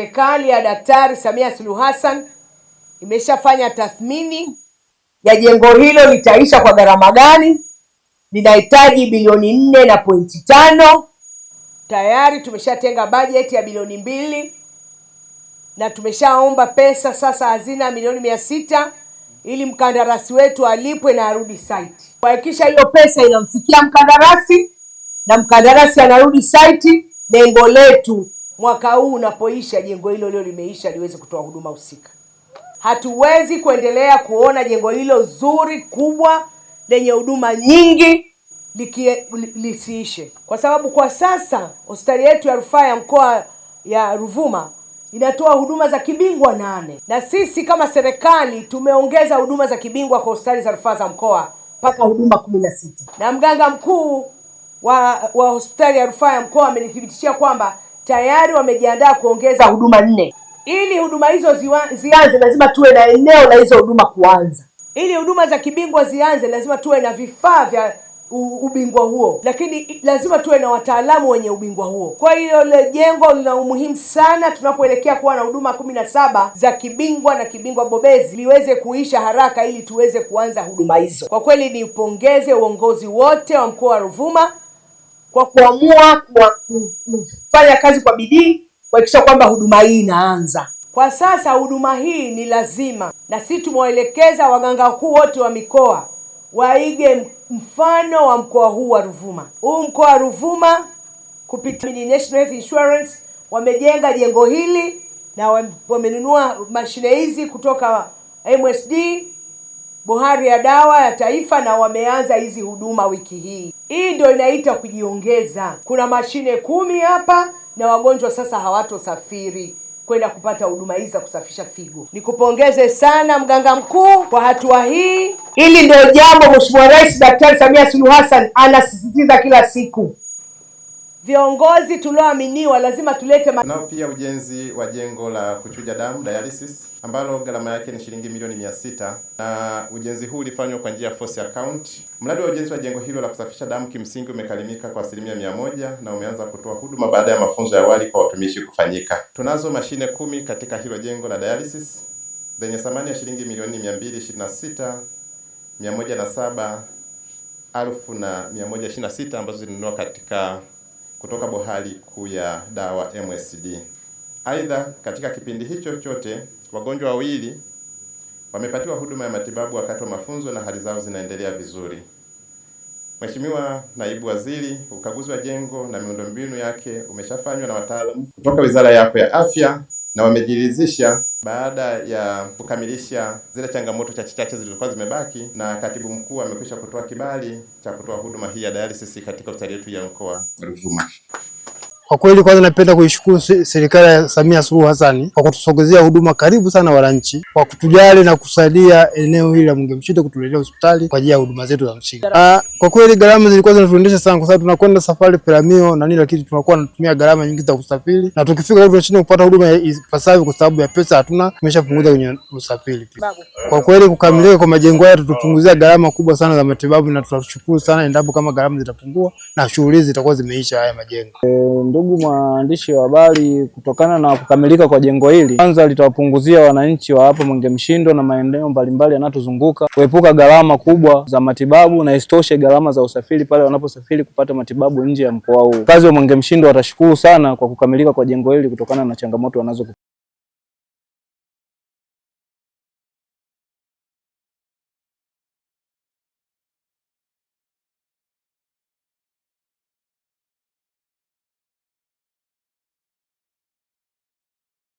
Serikali ya Daktari Samia Suluhu Hassan imeshafanya tathmini ya jengo hilo litaisha kwa gharama gani. Linahitaji bilioni 4.5. Tayari tumeshatenga bajeti ya bilioni 2 na tumeshaomba pesa sasa hazina milioni 600 ili mkandarasi wetu alipwe na arudi site. Kuhakikisha hiyo pesa inamfikia mkandarasi na mkandarasi anarudi site. Lengo letu mwaka huu unapoisha jengo hilo leo limeisha liweze kutoa huduma husika. Hatuwezi kuendelea kuona jengo hilo zuri kubwa lenye huduma nyingi lisiishe, kwa sababu kwa sasa hospitali yetu ya rufaa ya mkoa ya Ruvuma inatoa huduma za kibingwa 8, na sisi kama serikali tumeongeza huduma za kibingwa kwa hospitali za rufaa za mkoa mpaka huduma 16, na mganga mkuu wa hospitali ya rufaa ya mkoa amenithibitishia kwamba tayari wamejiandaa kuongeza huduma 4. Ili huduma hizo zianze lazima tuwe na eneo la hizo huduma kuanza. Ili huduma za kibingwa zianze lazima tuwe na vifaa vya ubingwa huo, lakini lazima tuwe na wataalamu wenye ubingwa huo. Kwa hiyo ile jengo lina umuhimu sana tunapoelekea kuwa na huduma 17 za kibingwa na kibingwa bobezi liweze kuisha haraka ili tuweze kuanza huduma hizo. Kwa kweli niupongeze uongozi wote wa mkoa wa Ruvuma kwa kuamua kufanya kazi kwa bidii kuhakikisha kwamba huduma hii inaanza. Kwa sasa huduma hii ni lazima, na sisi tumewaelekeza waganga wakuu wote wa mikoa waige mfano wa mkoa huu wa Ruvuma. Huu mkoa wa Ruvuma kupitia National Health Insurance wamejenga jengo hili na wamenunua mashine hizi kutoka MSD, Bohari ya Dawa ya Taifa, na wameanza hizi huduma wiki hii. Hii ndio inaita kujiongeza. Kuna mashine 10 hapa na wagonjwa sasa hawatosafiri kwenda kupata huduma hizi za kusafisha figo. Nikupongeze sana mganga mkuu kwa hatua hii. Hili ndio jambo Mheshimiwa Rais Daktari Samia Suluhu Hassan anasisitiza kila siku. Viongozi tulioaminiwa lazima tulete nao. Pia ujenzi wa jengo la kuchuja damu dialysis ambalo gharama yake ni shilingi milioni 600, na ujenzi huu ulifanywa kwa njia ya force account. Mradi wa ujenzi wa jengo hilo la kusafisha damu kimsingi umekalimika kwa 100% na umeanza kutoa huduma baada ya mafunzo ya awali kwa watumishi kufanyika. Tunazo mashine 10 katika hilo jengo la dialysis zenye thamani ya shilingi milioni 226,107,126 ambazo zilinunua kutoka Bohari Kuu ya Dawa MSD. Aidha, katika kipindi hicho chote wagonjwa 2 wamepatiwa huduma ya matibabu wakati wa mafunzo na hali zao zinaendelea vizuri. Mheshimiwa Naibu Waziri, ukaguzi wa jengo na miundombinu yake umeshafanywa na wataalamu kutoka Wizara yako ya Afya na wamejiridhisha baada ya kukamilisha zile changamoto chache zilizokuwa zimebaki, na Katibu Mkuu amekwisha kutoa kibali cha kutoa huduma hii ya dialysis katika hospitali yetu ya mkoa wa Ruvuma. Kwa kweli kwanza napenda kuishukuru serikali ya Samia Suluhu Hassan kwa kutusogezea huduma karibu sana wananchi, kwa kutujali na kusaidia eneo hili la Mngemshindo kutuletea hospitali kwa ajili ya huduma zetu za msingi. Kwa kweli gharama zilikuwa zinatuendesha sana kwa sababu tunakwenda safari Peramiho na nini, lakini tunakuwa tunatumia gharama nyingi za usafiri, na tukifika huko tunashindwa kupata huduma ipasavyo kwa sababu ya pesa hatuna. Tumeshapunguza kwenye usafiri. Kwa kweli kukamilika kwa majengo haya tutapunguzia gharama kubwa sana za matibabu, na tutashukuru sana endapo kama gharama zitapungua na shughuli zitakuwa zimeisha haya majengo. Ndugu mwandishi wa habari, kutokana na kukamilika kwa jengo hili, kwanza litawapunguzia wananchi wa hapa Mngemshindo na maeneo mbalimbali yanayotuzunguka kuepuka gharama kubwa za matibabu, na isitoshe gharama za usafiri pale wanaposafiri kupata matibabu nje ya mkoa huu. Wakazi wa Mngemshindo watashukuru sana kwa kukamilika kwa jengo hili kutokana na changamoto wanazo